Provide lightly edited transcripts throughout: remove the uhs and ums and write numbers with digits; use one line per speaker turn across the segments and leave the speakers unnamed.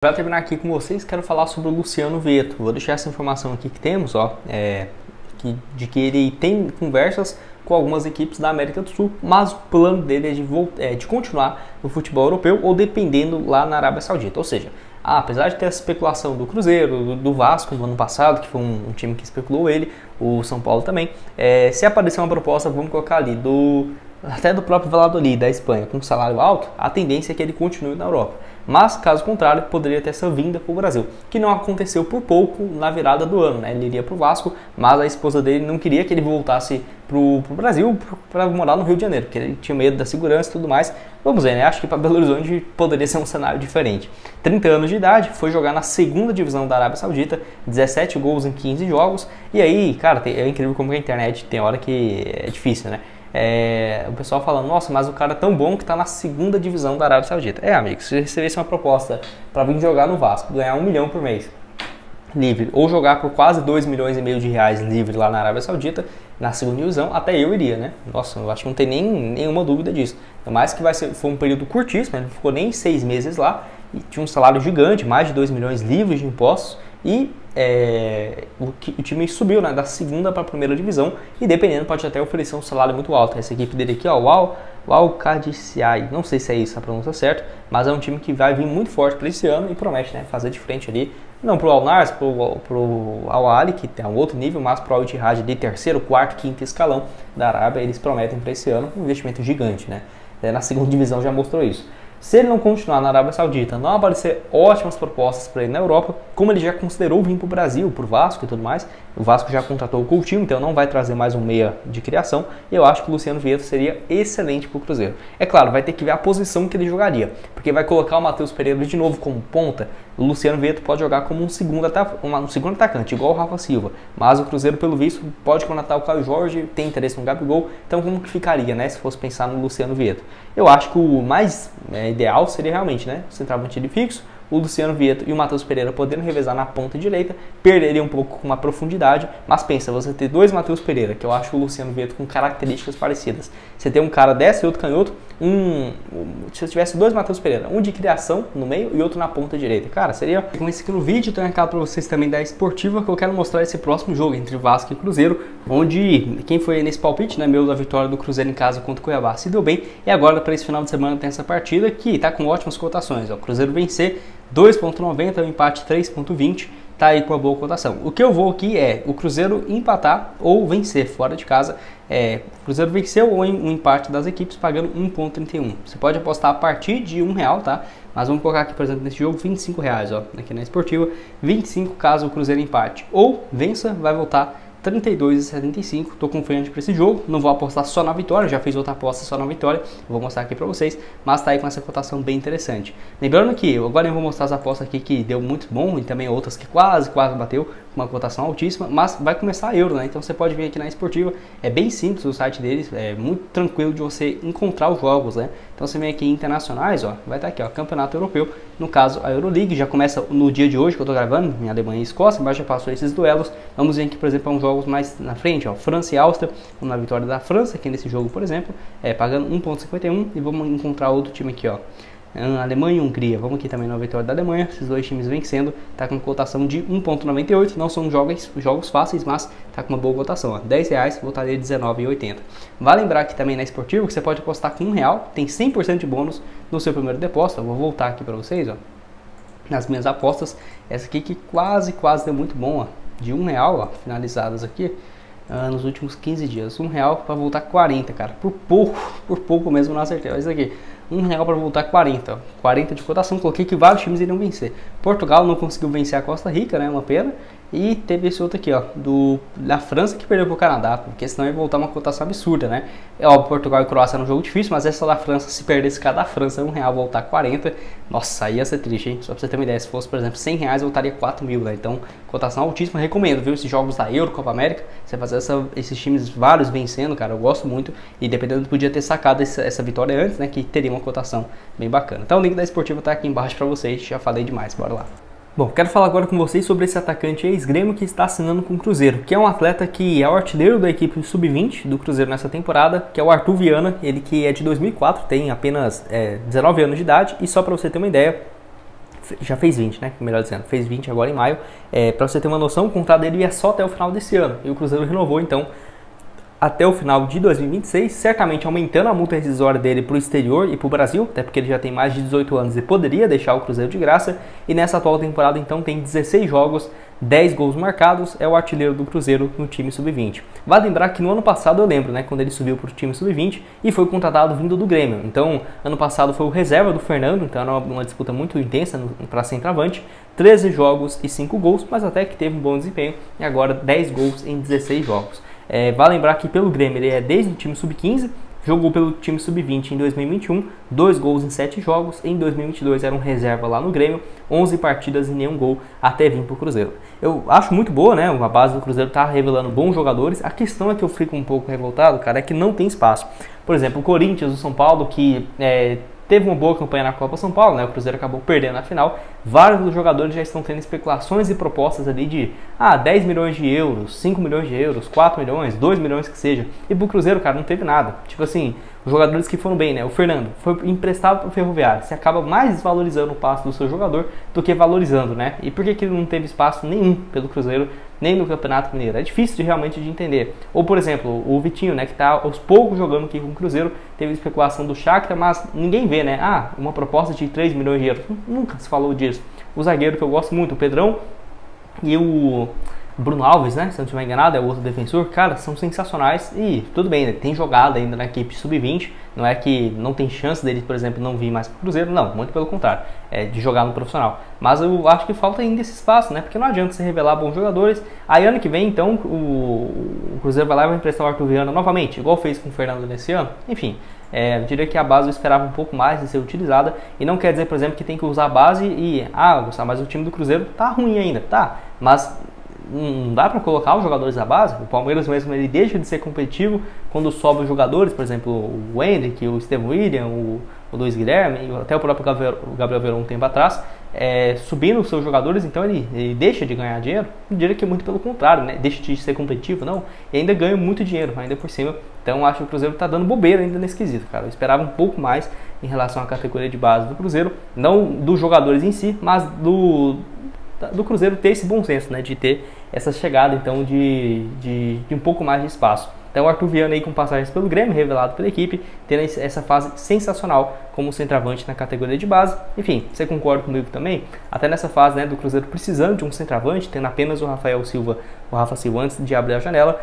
Para terminar aqui com vocês, quero falar sobre o Luciano Vietto. Vou deixar essa informação aqui que temos, de que ele tem conversas com algumas equipes da América do Sul, mas o plano dele é de continuar no futebol europeu ou dependendo lá na Arábia Saudita. Ou seja, apesar de ter essa especulação do Cruzeiro, do Vasco no ano passado, que foi um time que especulou ele, o São Paulo também, se aparecer uma proposta, vamos colocar ali, até do próprio Valladolid, da Espanha, com um salário alto, a tendência é que ele continue na Europa. Mas, caso contrário, poderia ter essa vinda para o Brasil, que não aconteceu por pouco na virada do ano, né? Ele iria para o Vasco, mas a esposa dele não queria que ele voltasse para o Brasil para morar no Rio de Janeiro, porque ele tinha medo da segurança e tudo mais. Vamos ver, né? Acho que para Belo Horizonte poderia ser um cenário diferente. 30 anos de idade, foi jogar na segunda divisão da Arábia Saudita, 17 gols em 15 jogos, e aí, cara, é incrível como a internet tem hora que é difícil, né? O pessoal falando, nossa, mas o cara é tão bom que tá na segunda divisão da Arábia Saudita. Amigo, se recebesse uma proposta para vir jogar no Vasco, ganhar 1 milhão por mês livre, ou jogar por quase 2,5 milhões de reais livre lá na Arábia Saudita, na segunda divisão, até eu iria, né? Nossa, eu acho que não tem nenhuma dúvida disso. Ainda mais que foi um período curtíssimo, ele não ficou nem 6 meses lá, e tinha um salário gigante, mais de 2 milhões livres de impostos, e o time subiu, né, da segunda para a primeira divisão, e dependendo pode até oferecer um salário muito alto. Essa equipe dele aqui, o Al-Qadisiai, não sei se é isso a pronúncia certa, mas é um time que vai vir muito forte para esse ano e promete, né, fazer de frente ali, não pro Al-Nassr, pro Al-Ahly, que tem um outro nível, mas pro Al-Ittihad de terceiro, quarto, quinto escalão da Arábia. Eles prometem para esse ano um investimento gigante, né? Na segunda divisão já mostrou isso. Se ele não continuar na Arábia Saudita, não aparecer ótimas propostas para ele na Europa, como ele já considerou vir para o Brasil, para o Vasco e tudo mais, o Vasco já contratou o Coutinho, então não vai trazer mais um meia de criação, e eu acho que o Luciano Vietto seria excelente para o Cruzeiro. É claro, vai ter que ver a posição que ele jogaria, porque vai colocar o Matheus Pereira de novo como ponta, o Luciano Vietto pode jogar como um segundo atacante, igual o Rafa Silva, mas o Cruzeiro, pelo visto, pode contratar o Caio Jorge, tem interesse no Gabigol, então como que ficaria, né, se fosse pensar no Luciano Vietto? Eu acho que o mais ideal seria realmente, né, centroavante de fixo, o Luciano Vietto e o Matheus Pereira podendo revezar na ponta direita, perderia um pouco com uma profundidade, mas pensa, você ter dois Matheus Pereira, que eu acho o Luciano Vietto com características parecidas, você ter um cara dessa e outro canhoto, se você tivesse dois Matheus Pereira, um de criação no meio e outro na ponta direita, cara, seria... Com esse aqui no vídeo, tem um recado para vocês também da Esportiva, que eu quero mostrar esse próximo jogo entre Vasco e Cruzeiro, onde quem foi nesse palpite, né, meu, da vitória do Cruzeiro em casa contra o Cuiabá se deu bem, e agora para esse final de semana tem essa partida que tá com ótimas cotações, ó, o Cruzeiro vencer 2,90, o empate 3,20, tá aí com uma boa cotação. O que eu vou aqui é o Cruzeiro empatar ou vencer fora de casa. O Cruzeiro venceu ou um empate das equipes pagando 1,31. Você pode apostar a partir de R$1, tá? Mas vamos colocar aqui, por exemplo, nesse jogo, R$25, ó, aqui na Esportiva, 25 caso o Cruzeiro empate ou vença, vai voltar 32,75. Tô confiante para esse jogo, não vou apostar só na vitória, já fiz outra aposta só na vitória, vou mostrar aqui para vocês, mas tá aí com essa cotação bem interessante. Lembrando que agora eu vou mostrar as apostas aqui que deu muito bom e também outras que quase bateu com uma cotação altíssima, mas vai começar a Euro, né? Então você pode vir aqui na Esportiva, é bem simples o site deles, é muito tranquilo de você encontrar os jogos, né? Então você vem aqui em internacionais, ó, vai estar aqui, ó, Campeonato Europeu, no caso a Euroleague, já começa no dia de hoje que eu tô gravando, em Alemanha e Escócia, mas já passou esses duelos. Vamos ver aqui, por exemplo, uns jogos mais na frente, ó, França e Áustria, na vitória da França, aqui nesse jogo, por exemplo, pagando 1,51, e vamos encontrar outro time aqui, ó, Alemanha e Hungria. Vamos aqui também na vitória da Alemanha, esses dois times vencendo, tá com cotação de 1,98, não são jogos fáceis, mas tá com uma boa cotação, ó, R$10, voltaria R$19,80. Vale lembrar que também na Esportivo que você pode apostar com R$1, tem 100% de bônus no seu primeiro depósito. Eu vou voltar aqui para vocês, ó, nas minhas apostas, essa aqui que quase deu muito bom, ó, de R$1, ó, finalizadas aqui nos últimos 15 dias, R$1 para voltar 40, cara, por pouco mesmo não acertei. Olha isso aqui, R$1 para voltar 40, ó, 40 de cotação. Coloquei que vários times iriam vencer. Portugal não conseguiu vencer a Costa Rica, né, uma pena. E teve esse outro aqui, ó, da França, que perdeu pro Canadá, porque senão ia voltar uma cotação absurda, né? Óbvio, Portugal e Croácia era um jogo difícil, mas essa da França, se perdesse cada França, R$1 voltar 40, nossa, aí ia ser triste, hein? Só pra você ter uma ideia, se fosse, por exemplo, R$100, voltaria 4.000, né? Então, cotação altíssima, recomendo, viu? Esses jogos da Euro, Copa América, você fazer esses times vários vencendo, cara, eu gosto muito, e dependendo, podia ter sacado essa vitória antes, né? Que teria uma cotação bem bacana. Então, o link da Esportiva tá aqui embaixo pra vocês, já falei demais, bora lá. Bom, quero falar agora com vocês sobre esse atacante ex-Grêmio que está assinando com o Cruzeiro, que é um atleta que é o artilheiro da equipe sub-20 do Cruzeiro nessa temporada, que é o Arthur Viana, ele que é de 2004, tem apenas 19 anos de idade, e só para você ter uma ideia, já fez 20, né? Melhor dizendo, fez 20 agora em maio. Para você ter uma noção, o contrato dele ia só até o final desse ano. E o Cruzeiro renovou, então, até o final de 2026, certamente aumentando a multa rescisória dele para o exterior e para o Brasil, até porque ele já tem mais de 18 anos e poderia deixar o Cruzeiro de graça. E nessa atual temporada, então, tem 16 jogos, 10 gols marcados, é o artilheiro do Cruzeiro no time sub-20. Vale lembrar que no ano passado, eu lembro, né, quando ele subiu para o time sub-20 e foi contratado vindo do Grêmio. Então, ano passado foi o reserva do Fernando, então era uma disputa muito intensa para centroavante. 13 jogos e 5 gols, mas até que teve um bom desempenho e agora 10 gols em 16 jogos. Vale lembrar que pelo Grêmio ele é desde o time sub-15, jogou pelo time sub-20 em 2021, 2 gols em 7 jogos, em 2022 era um reserva lá no Grêmio, 11 partidas e nenhum gol até vir para o Cruzeiro. Eu acho muito boa, né? A base do Cruzeiro está revelando bons jogadores. A questão é que eu fico um pouco revoltado, cara, é que não tem espaço. Por exemplo, o Corinthians, o São Paulo, que teve uma boa campanha na Copa São Paulo, né? O Cruzeiro acabou perdendo na final. Vários dos jogadores já estão tendo especulações e propostas ali de 10 milhões de euros, 5 milhões de euros, 4 milhões, 2 milhões que seja. E pro Cruzeiro, cara, não teve nada. Tipo assim, os jogadores que foram bem, né? O Fernando foi emprestado pro Ferroviário. Você acaba mais desvalorizando o passe do seu jogador do que valorizando, né? E por que ele não teve espaço nenhum pelo Cruzeiro, nem no Campeonato Mineiro? É difícil realmente de entender. Ou, por exemplo, o Vitinho, né, que tá aos poucos jogando aqui com o Cruzeiro, teve especulação do Shakhtar, mas ninguém vê, né? Uma proposta de 3 milhões de euros. Nunca se falou disso. O zagueiro que eu gosto muito, o Pedrão, e o Bruno Alves, né, se eu não estiver enganado, é o outro defensor, cara, são sensacionais. E tudo bem, né, tem jogada ainda na equipe sub-20, não é que não tem chance dele, por exemplo, não vir mais pro Cruzeiro, não, muito pelo contrário, de jogar no profissional. Mas eu acho que falta ainda esse espaço, né, porque não adianta você revelar bons jogadores. Aí ano que vem, então, o Cruzeiro vai lá e vai emprestar o Arthur Viana novamente, igual fez com o Fernando nesse ano, enfim. Eu diria que a base eu esperava um pouco mais de ser utilizada. E não quer dizer, por exemplo, que tem que usar a base e... Gustavo, mas o time do Cruzeiro tá ruim ainda. Tá, mas não dá para colocar os jogadores da base. O Palmeiras mesmo, ele deixa de ser competitivo quando sobram os jogadores. Por exemplo, o Hendrick, o Estevão William, o Luiz Guilherme, até o próprio Gabriel Veron um tempo atrás, subindo os seus jogadores, então ele deixa de ganhar dinheiro. Eu diria que muito pelo contrário, né? Deixa de ser competitivo, não. E ainda ganha muito dinheiro, ainda por cima. Então acho que o Cruzeiro está dando bobeira ainda nesse quesito, cara. Eu esperava um pouco mais em relação à categoria de base do Cruzeiro, não dos jogadores em si, mas do Cruzeiro ter esse bom senso, né? De ter essa chegada, então, de um pouco mais de espaço. Então o Arthur Viana aí com passagens pelo Grêmio, revelado pela equipe, tendo essa fase sensacional como centroavante na categoria de base. Enfim, você concorda comigo também? Até nessa fase, né, do Cruzeiro precisando de um centroavante, tendo apenas o Rafa Silva antes de abrir a janela,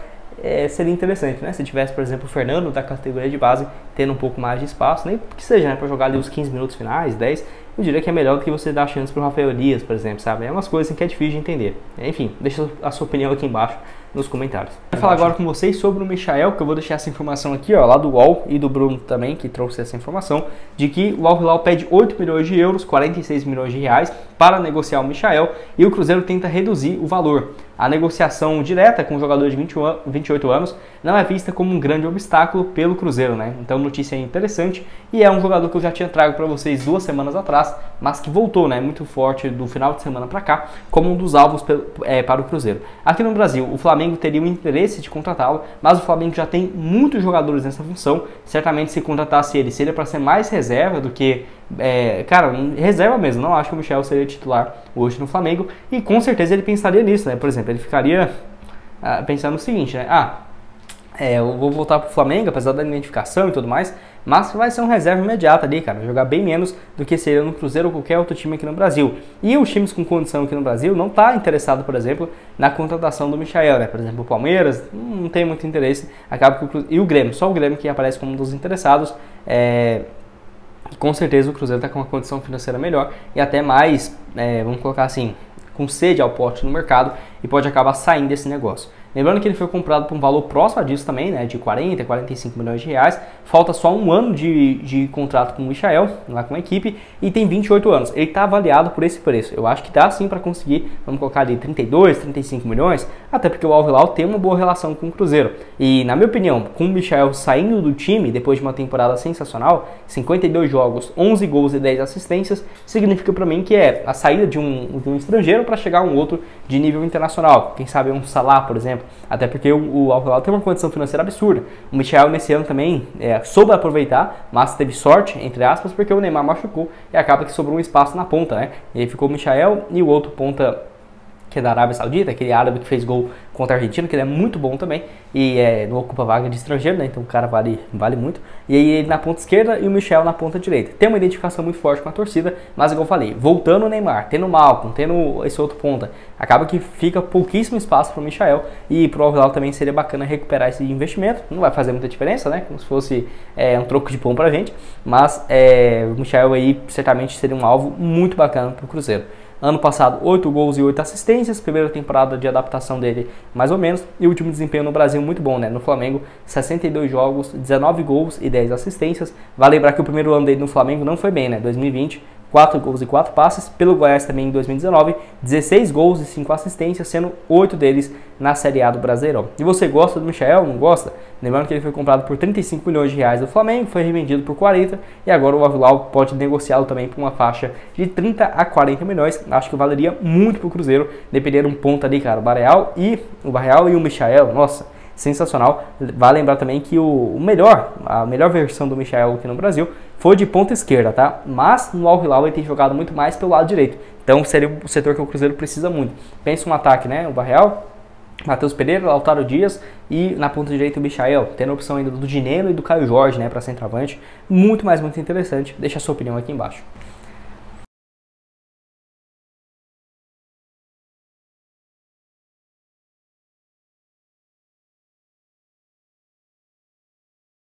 seria interessante, né? Se tivesse, por exemplo, o Fernando da categoria de base tendo um pouco mais de espaço, nem que seja, né, para jogar ali os 15 minutos finais, 10, eu diria que é melhor do que você dar chance para o Rafael Elias, por exemplo, sabe? É umas coisas assim que é difícil de entender. Enfim, deixa a sua opinião aqui embaixo nos comentários. Vou falar agora com vocês sobre o Michael, que eu vou deixar essa informação aqui, ó, lá do UOL e do Bruno também, que trouxe essa informação, de que o Al Hilal pede 8 milhões de euros, 46 milhões de reais, para negociar o Michael, e o Cruzeiro tenta reduzir o valor. A negociação direta com o jogador de 28 anos não é vista como um grande obstáculo pelo Cruzeiro, né? Então, notícia interessante, e é um jogador que eu já tinha trago para vocês 2 semanas atrás, mas que voltou, né, muito forte do final de semana para cá, como um dos alvos para o Cruzeiro. Aqui no Brasil, o Flamengo teria o interesse de contratá-lo, mas o Flamengo já tem muitos jogadores nessa função. Certamente, se contratasse ele, seria para ser mais reserva do que... cara, reserva mesmo. Não acho que o Michel seria titular hoje no Flamengo, e com certeza ele pensaria nisso, né? Por exemplo, ele ficaria pensando no seguinte, né? Eu vou voltar pro Flamengo, apesar da identificação e tudo mais, mas vai ser um reserva imediata ali, cara, jogar bem menos do que seria no Cruzeiro ou qualquer outro time aqui no Brasil. E os times com condição aqui no Brasil não tá interessado, por exemplo, na contratação do Michael, né? Por exemplo, o Palmeiras não tem muito interesse, acaba que e o Grêmio, só o Grêmio que aparece como um dos interessados. Com certeza o Cruzeiro está com uma condição financeira melhor e até mais, vamos colocar assim, com sede ao pote no mercado, e pode acabar saindo desse negócio. Lembrando que ele foi comprado por um valor próximo disso também, né, de 40, 45 milhões de reais. Falta só um ano de contrato com o Michael, lá com a equipe, e tem 28 anos. Ele está avaliado por esse preço. Eu acho que dá sim para conseguir, vamos colocar ali 32, 35 milhões, até porque o Al Hilal tem uma boa relação com o Cruzeiro. E na minha opinião, com o Michael saindo do time depois de uma temporada sensacional, 52 jogos, 11 gols e 10 assistências, significa para mim que é a saída de um estrangeiro para chegar a um outro de nível internacional. Quem sabe um Salah, por exemplo, Até porque o Al Hilal tem uma condição financeira absurda. O Michael nesse ano também soube aproveitar, mas teve sorte, entre aspas, porque o Neymar machucou e acaba que sobrou um espaço na ponta, né? E aí ficou o Michael e o outro ponta, que é da Arábia Saudita, aquele árabe que fez gol contra a Argentina, que ele é muito bom também, e não ocupa vaga de estrangeiro, né, então o cara vale muito, e aí ele na ponta esquerda e o Michel na ponta direita. Tem uma identificação muito forte com a torcida, mas igual eu falei, voltando o Neymar, tendo o Malcom, tendo esse outro ponta, acaba que fica pouquíssimo espaço para o Michel, e pro Al Hilal também seria bacana recuperar esse investimento, não vai fazer muita diferença, né, como se fosse um troco de pão pra gente, mas o Michel aí certamente seria um alvo muito bacana pro Cruzeiro. Ano passado, 8 gols e 8 assistências, primeira temporada de adaptação dele mais ou menos, e o último desempenho no Brasil muito bom, né? No Flamengo, 62 jogos, 19 gols e 10 assistências. Vale lembrar que o primeiro ano dele no Flamengo não foi bem, né? 2020, 4 gols e 4 passes. Pelo Goiás também em 2019, 16 gols e 5 assistências, sendo 8 deles na Série A do Brasileirão. E você gosta do Michael? Não gosta? Lembrando que ele foi comprado por 35 milhões de reais do Flamengo, foi revendido por 40 e agora o Al Hilal pode negociá-lo também por uma faixa de 30 a 40 milhões. Acho que valeria muito pro Cruzeiro, dependendo de um ponto ali, cara. O Barreal e o Michael, nossa, sensacional. Vale lembrar também que a melhor versão do Michael aqui no Brasil foi de ponta esquerda, tá? Mas no Al Hilal ele tem jogado muito mais pelo lado direito. Então seria o setor que o Cruzeiro precisa muito. Pensa um ataque, né? O Barreal, Matheus Pereira, Lautaro Dias e na ponta direita o Michael, tendo a opção ainda do Dineno e do Caio Jorge, né, para centroavante. Muito interessante. Deixa a sua opinião aqui embaixo.